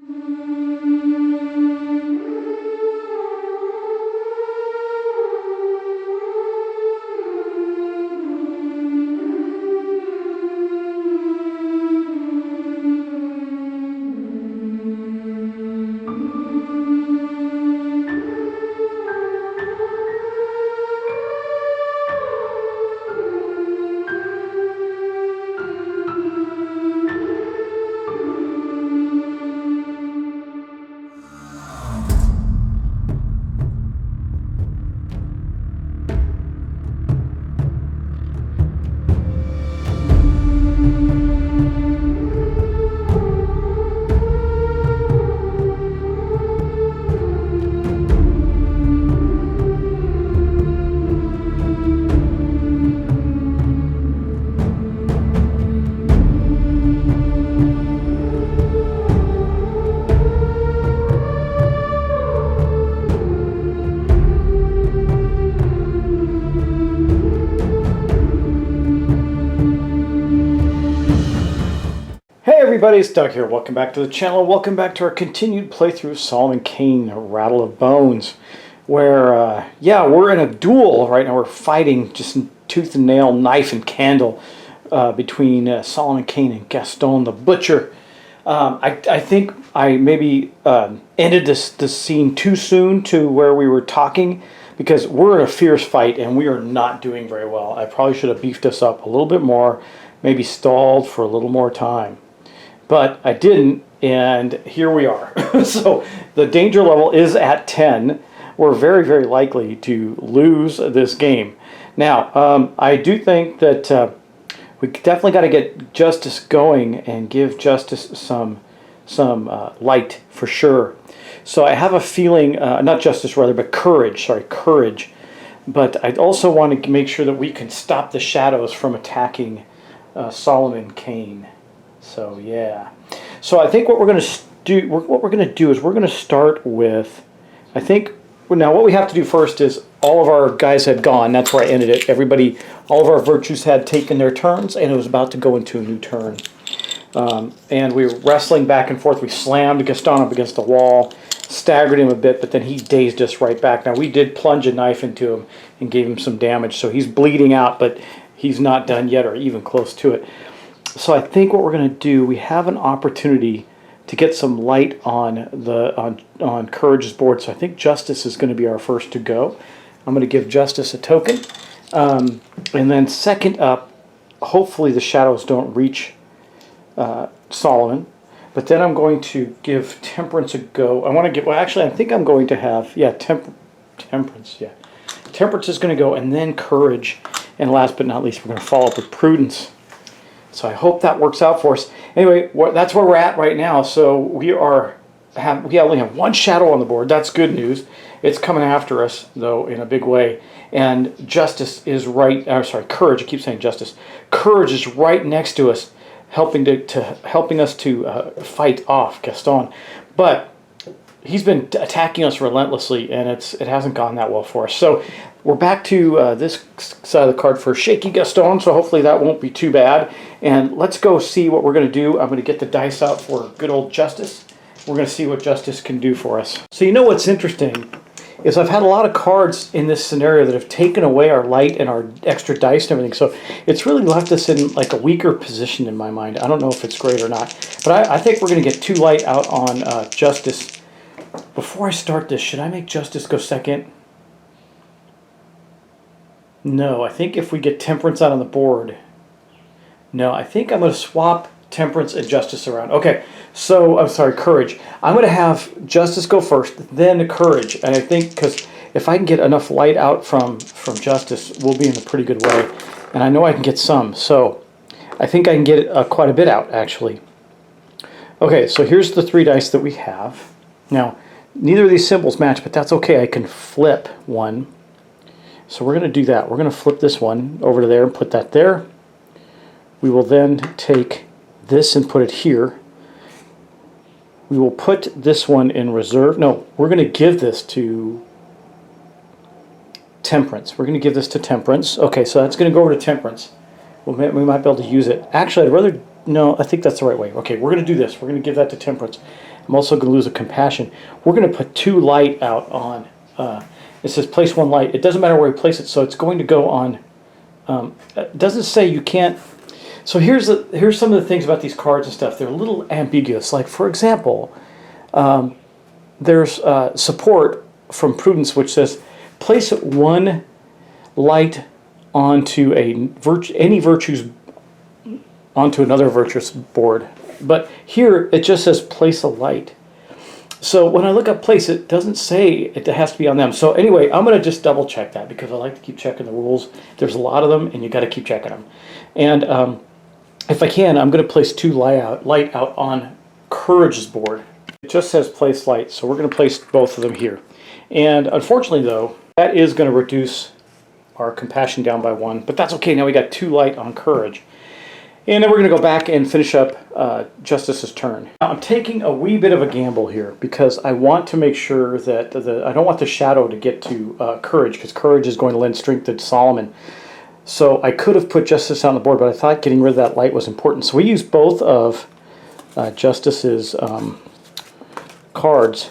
Hey everybody, it's Doug here. Welcome back to the channel. Welcome back to our continued playthrough of Solomon Kane, Rattle of Bones, where, yeah, we're in a duel right now. We're fighting just tooth and nail, knife and candle between Solomon Kane and Gaston the Butcher. I think I maybe ended this scene too soon to where we were talking, because we're in a fierce fight and we are not doing very well. I probably should have beefed us up a little bit more, maybe stalled for a little more time. But I didn't, and here we are. So the danger level is at 10. We're very, very likely to lose this game. Now, I do think that we definitely got to get Justice going and give Justice some light for sure. So I have a feeling, not Justice rather, but Courage. Sorry, Courage. But I also want to make sure that we can stop the shadows from attacking Solomon Kane. So yeah, so I think what we're going to do is we're going to start with, I think, now what we have to do first is all of our guys had gone. That's where I ended it. Everybody, all of our virtues had taken their turns, and it was about to go into a new turn. And we were wrestling back and forth. We slammed Gaston up against the wall, staggered him a bit, but then he dazed us right back. Now we did plunge a knife into him and gave him some damage, so he's bleeding out, but he's not done yet or even close to it. So I think what we're going to do, we have an opportunity to get some light on Courage's board. So I think Justice is going to be our first to go. I'm going to give Justice a token. And then second up, hopefully the shadows don't reach Solomon. But then I'm going to give Temperance a go. I want to get, well actually I think I'm going to have, yeah, Temperance, yeah. Temperance is going to go, and then Courage. And last but not least, we're going to follow up with Prudence. So I hope that works out for us. Anyway, that's where we're at right now. So we only have one shadow on the board. That's good news. It's coming after us, though, in a big way. And Justice is right. Courage. I keep saying Justice. Courage is right next to us, helping us to fight off Gaston. But he's been attacking us relentlessly, and it hasn't gone that well for us. So we're back to this side of the card for Shaky Gaston, so hopefully that won't be too bad. And let's go see what we're going to do. I'm going to get the dice out for good old Justice. We're going to see what Justice can do for us. So you know what's interesting is I've had a lot of cards in this scenario that have taken away our light and our extra dice and everything. So it's really left us in like a weaker position in my mind. I don't know if it's great or not. But I think we're going to get 2 light out on Justice. Before I start this, should I make Justice go second? No, I think if we get Temperance out on the board. No, I think I'm going to swap Temperance and Justice around. Okay, so, I'm sorry, Courage. I'm going to have Justice go first, then Courage. And I think, because if I can get enough light out from Justice, we'll be in a pretty good way. And I know I can get some, so I think I can get quite a bit out, actually. Okay, so here's the 3 dice that we have. Now, neither of these symbols match, but that's okay. I can flip one. So we're going to do that. We're going to flip this one over to there and put that there. We will then take this and put it here. We will put this one in reserve. No, we're going to give this to Temperance. We're going to give this to Temperance. Okay, so that's going to go over to Temperance. We might be able to use it. Actually, I'd rather... no, I think that's the right way. Okay, we're going to do this. We're going to give that to Temperance. I'm also going to lose a Compassion. We're going to put 2 light out on, it says place 1 light. It doesn't matter where we place it, so it's going to go on, it doesn't say you can't. So here's some of the things about these cards and stuff. They're a little ambiguous. Like, for example, there's support from Prudence, which says place 1 light onto any virtues onto another virtuous board. But here it just says place a light. So when I look up place, it doesn't say it has to be on them. So anyway, I'm going to just double check that because I like to keep checking the rules. There's a lot of them, and you got to keep checking them. And if I can, I'm going to place 2 light out on Courage's board. It just says place light, so we're going to place both of them here. And unfortunately, though, that is going to reduce our Compassion down by 1. But that's okay. Now we got 2 light on Courage. And then we're going to go back and finish up Justice's turn. Now, I'm taking a wee bit of a gamble here because I want to make sure that I don't want the shadow to get to Courage, because Courage is going to lend strength to Solomon. So I could have put Justice on the board, but I thought getting rid of that light was important. So we used both of Justice's cards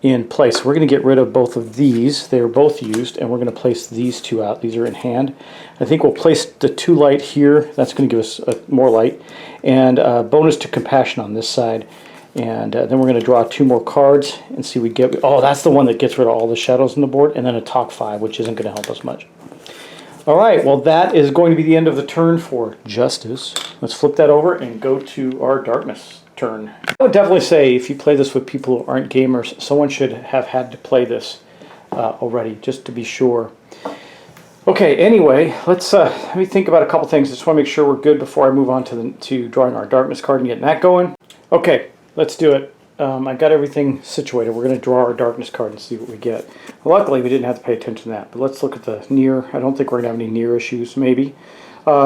in place. We're going to get rid of both of these. They're both used, and we're going to place these 2 out. These are in hand. I think we'll place the 2 light here. That's going to give us more light. And bonus to Compassion on this side. And then we're going to draw 2 more cards and see we get... Oh, that's the one that gets rid of all the shadows on the board. And then a talk 5, which isn't going to help us much. All right, well, that is going to be the end of the turn for Justice. Let's flip that over and go to our Darkness turn. I would definitely say if you play this with people who aren't gamers, someone should have had to play this already, just to be sure. Okay, anyway, let me think about a couple things. I just want to make sure we're good before I move on to drawing our Darkness card and getting that going. Okay, let's do it. I got everything situated. We're going to draw our Darkness card and see what we get. Luckily, we didn't have to pay attention to that, but let's look at the near. I don't think we're going to have any near issues, maybe.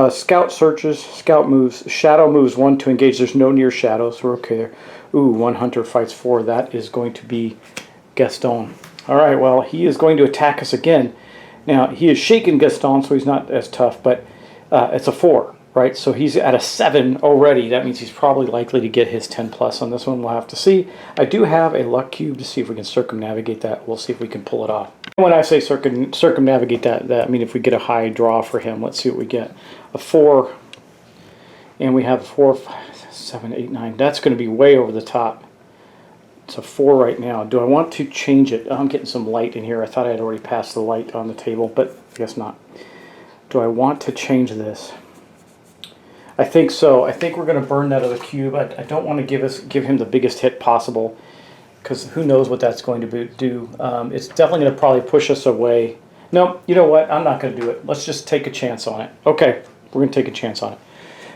Scout searches, Scout moves, Shadow moves 1 to engage. There's no near shadow, so we're okay there. Ooh, 1 Hunter fights 4. That is going to be Gaston. All right, well, he is going to attack us again. Now, he has shaken Gaston, so he's not as tough, but it's a 4, right? So he's at a 7 already. That means he's probably likely to get his 10 plus on this one. We'll have to see. I do have a luck cube to see if we can circumnavigate that. We'll see if we can pull it off. When I say circumnavigate that I mean if we get a high draw for him. Let's see what we get. A 4, and we have 4, 5, 7, 8, 9. That's going to be way over the top. It's a 4 right now. Do I want to change it? Oh, I'm getting some light in here. I thought I had already passed the light on the table, but I guess not. Do I want to change this? I think so. I think we're going to burn that other cube. I don't want to give him the biggest hit possible, because who knows what that's going to do. It's definitely going to probably push us away. No, you know what? I'm not going to do it. Let's just take a chance on it. Okay, we're going to take a chance on it.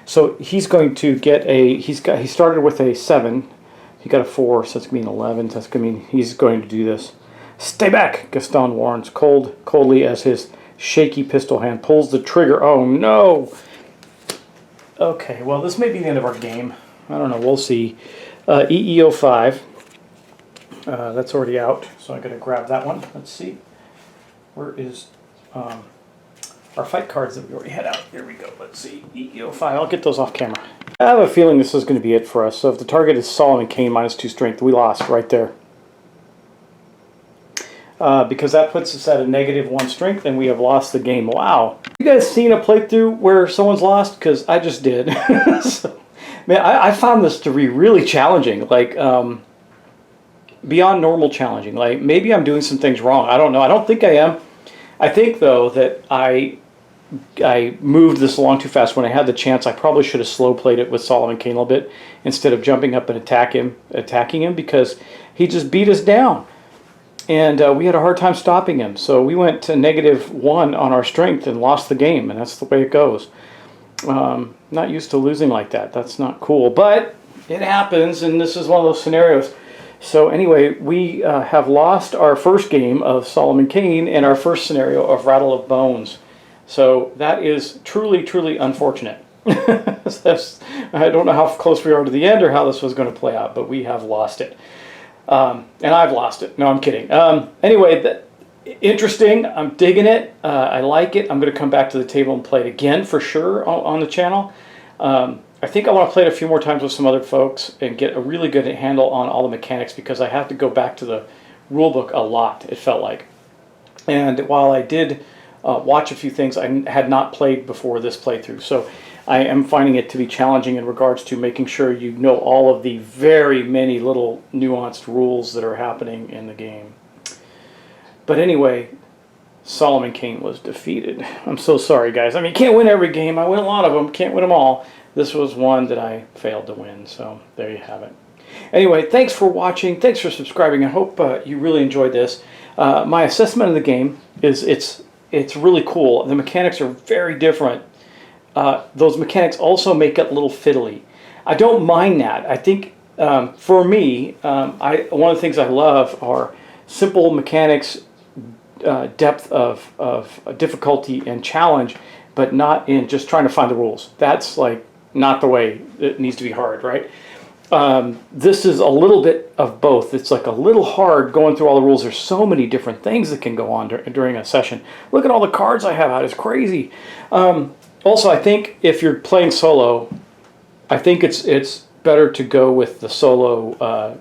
So he's going to get he started with a 7. He got a 4, so that's going to be an 11. So that's going to mean he's going to do this. Stay back, Gaston warns coldly as his shaky pistol hand pulls the trigger. Oh no! Okay, well, this may be the end of our game. I don't know. We'll see. EEO5. That's already out, so I'm going to grab that one. Let's see. Where is our fight cards that we already had out? Here we go. Let's see. EEO5. I'll get those off camera. I have a feeling this is going to be it for us. So if the target is Solomon Kane -2 strength, we lost right there. Because that puts us at a -1 strength, and we have lost the game. Wow. You guys seen a playthrough where someone's lost? Because I just did. So, man, I found this to be really challenging. Like, beyond normal challenging. Like, maybe I'm doing some things wrong. I don't know. I don't think I am. I think, though, that I moved this along too fast. When I had the chance, I probably should have slow played it with Solomon Kane a little bit instead of jumping up and attacking him, because he just beat us down. And we had a hard time stopping him. So we went to -1 on our strength and lost the game, and that's the way it goes. Not used to losing like that. That's not cool. But it happens, and this is one of those scenarios. So anyway, we have lost our first game of Solomon Kane and our first scenario of Rattle of Bones. So that is truly, truly unfortunate. I don't know how close we are to the end or how this was going to play out, but we have lost it. And I've lost it. No, I'm kidding. Anyway, interesting. I'm digging it. I like it. I'm going to come back to the table and play it again for sure on the channel. I think I want to play it a few more times with some other folks and get a really good handle on all the mechanics, because I have to go back to the rule book a lot, it felt like. And while I did watch a few things, I had not played before this playthrough. So I am finding it to be challenging in regards to making sure you know all of the very many little nuanced rules that are happening in the game. But anyway, Solomon Kane was defeated. I'm so sorry, guys. I mean, can't win every game. I win a lot of them. Can't win them all. This was one that I failed to win. So there you have it. Anyway, thanks for watching. Thanks for subscribing. I hope you really enjoyed this. My assessment of the game is it's really cool. The mechanics are very different. Those mechanics also make it a little fiddly. I don't mind that. I think for me, one of the things I love are simple mechanics, depth of difficulty and challenge, but not in just trying to find the rules. That's like not the way it needs to be hard, right? This is a little bit of both. It's like a little hard going through all the rules. There's so many different things that can go on during a session. Look at all the cards I have out. It's crazy. Also, I think if you're playing solo, I think it's better to go with the solo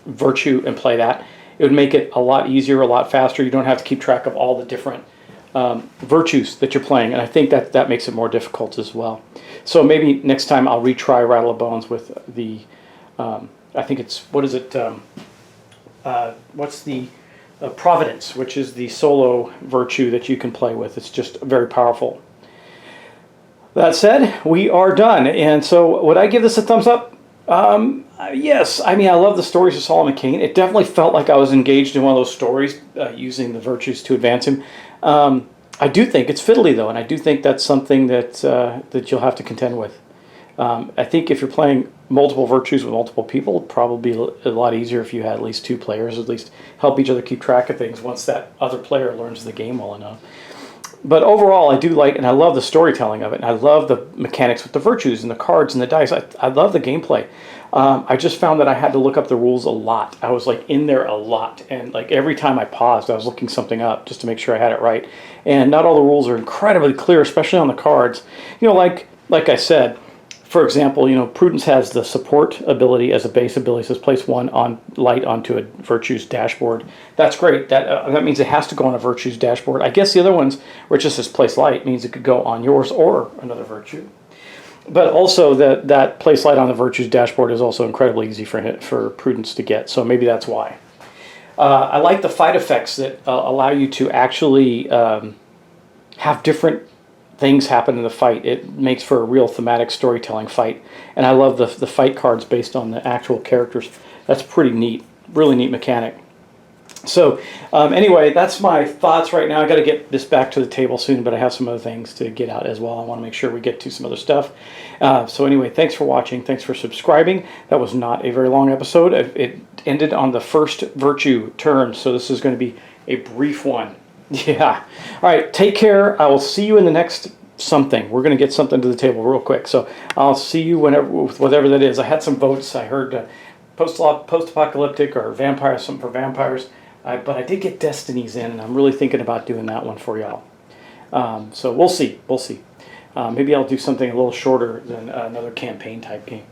virtue and play that. It would make it a lot easier, a lot faster. You don't have to keep track of all the different virtues that you're playing, and I think that makes it more difficult as well. So maybe next time I'll retry Rattle of Bones with the, I think it's, what is it, what's the Providence, which is the solo virtue that you can play with. It's just very powerful. That said, we are done. And so would I give this a thumbs up? Yes. I mean, I love the stories of Solomon Kane. It definitely felt like I was engaged in one of those stories, using the virtues to advance him. I do think it's fiddly, though, and I do think that's something that that you'll have to contend with. I think if you're playing multiple virtues with multiple people, it'd probably be a lot easier if you had at least two players, at least help each other keep track of things once that other player learns the game well enough. But overall, I do like, and I love the storytelling of it, and I love the mechanics with the virtues and the cards and the dice. I love the gameplay. I just found that I had to look up the rules a lot. I was like in there a lot, and like every time I paused, I was looking something up just to make sure I had it right. And not all the rules are incredibly clear, especially on the cards. You know, like I said, for example, you know, Prudence has the support ability as a base ability. It says place one on light onto a virtues dashboard. That's great. That means it has to go on a virtues dashboard. I guess the other ones, where it just says place light, means it could go on yours or another virtue. But also that place light on the virtues dashboard is also incredibly easy for Prudence to get. So maybe that's why. I like the fight effects that allow you to actually have different things happen in the fight. It makes for a real thematic storytelling fight. And I love the fight cards based on the actual characters. That's pretty neat. Really neat mechanic. So anyway, that's my thoughts right now. I got to get this back to the table soon, but I have some other things to get out as well. I want to make sure we get to some other stuff. So anyway, thanks for watching. Thanks for subscribing. That was not a very long episode. It ended on the first virtue turn, so this is going to be a brief one. Yeah. All right, take care. I will see you in the next something. We're going to get something to the table real quick. So I'll see you whatever that is. I had some votes. I heard post-apocalyptic or vampires, something for vampires. But I did get Destinies in, and I'm really thinking about doing that one for y'all. So we'll see. We'll see. Maybe I'll do something a little shorter than another campaign type game.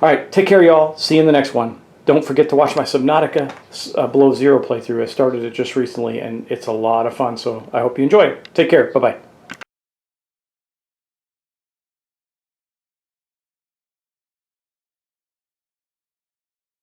All right, take care, y'all. See you in the next one. Don't forget to watch my Subnautica Below Zero playthrough. I started it just recently, and it's a lot of fun, so I hope you enjoy it. Take care. Bye-bye.